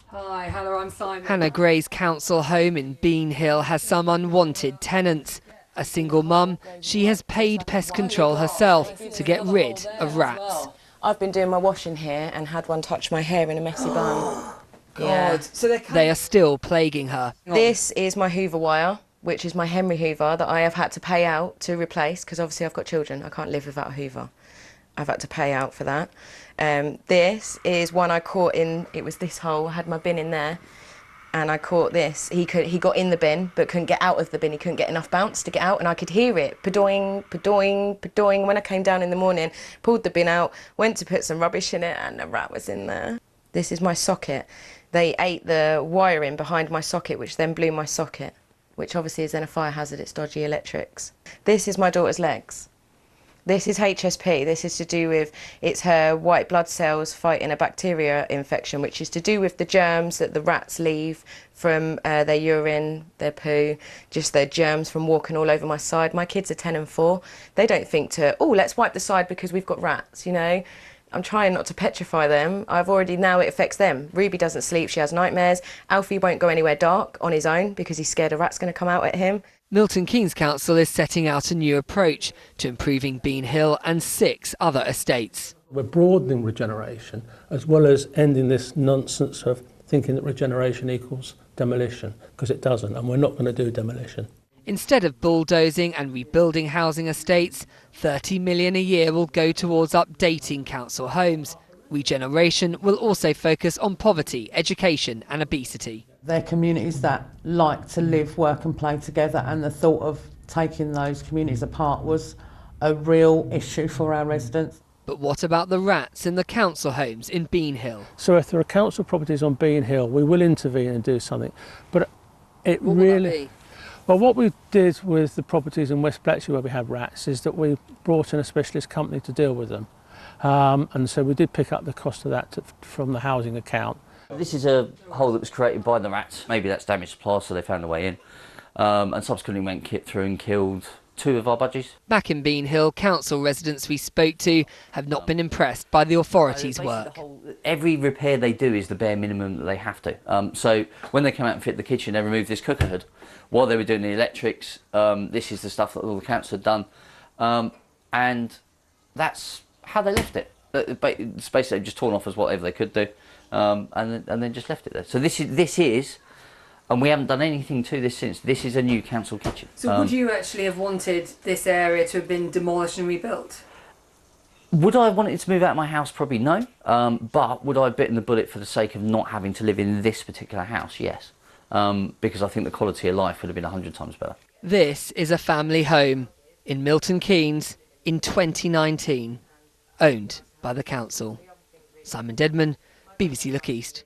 Hi, Hannah, I'm Simon. Hannah Gray's council home in Bean Hill has some unwanted tenants. A single mum, she has paid pest control herself to get rid of rats. I've been doing my washing here and had one touch my hair in a messy bun. God. So they are still plaguing her. This is my Hoover wire, which is my Henry Hoover that I have had to pay out to replace because obviously I've got children. I can't live without a Hoover. I've had to pay out for that. This is one I caught in, it was this hole, I had my bin in there, and I caught this. He got in the bin, but couldn't get out of the bin. He couldn't get enough bounce to get out, and I could hear it, padoing, padoing, padoing. When I came down in the morning, pulled the bin out, went to put some rubbish in it, and the rat was in there. This is my socket. They ate the wiring behind my socket, which then blew my socket, which obviously is then a fire hazard, it's dodgy electrics. This is my daughter's legs. This is HSP. This is to do with, it's her white blood cells fighting a bacteria infection, which is to do with the germs that the rats leave from their urine, their poo, just their germs from walking all over my side. My kids are 10 and 4. They don't think to, oh, let's wipe the side because we've got rats, you know. I'm trying not to petrify them. Now it affects them. Ruby doesn't sleep, she has nightmares. Alfie won't go anywhere dark on his own because he's scared a rat's going to come out at him. Milton Keynes Council is setting out a new approach to improving Bean Hill and 6 other estates. We're broadening regeneration as well as ending this nonsense of thinking that regeneration equals demolition, because it doesn't, and we're not going to do demolition. Instead of bulldozing and rebuilding housing estates, £30 million a year will go towards updating council homes. Regeneration will also focus on poverty, education and obesity. They're communities that like to live, work and play together, and the thought of taking those communities apart was a real issue for our residents. But what about the rats in the council homes in Bean Hill? So if there are council properties on Bean Hill, we will intervene and do something. But it What really... will that be? Well, what we did with the properties in West Bletchley where we have rats is that we brought in a specialist company to deal with them. And so we did pick up the cost of that from the housing account. This is a hole that was created by the rats. Maybe that's damaged plaster, they found a way in. And subsequently went through and killed 2 of our budgies. Back in Bean Hill, council residents we spoke to have not been impressed by the authorities' work. Every repair they do is the bare minimum that they have to. So when they came out and fit the kitchen, they removed this cooker hood. While they were doing the electrics, this is the stuff that all the council had done. And that's how they left it. It's basically just torn off as whatever they could do, and then just left it there. So this is, and we haven't done anything to this since. This is a new council kitchen. So would you actually have wanted this area to have been demolished and rebuilt? Would I have wanted to move out of my house? Probably no. But would I have bitten the bullet for the sake of not having to live in this particular house? Yes. Because I think the quality of life would have been 100 times better. This is a family home in Milton Keynes in 2019, owned by the council. Simon Dedman, BBC Look East.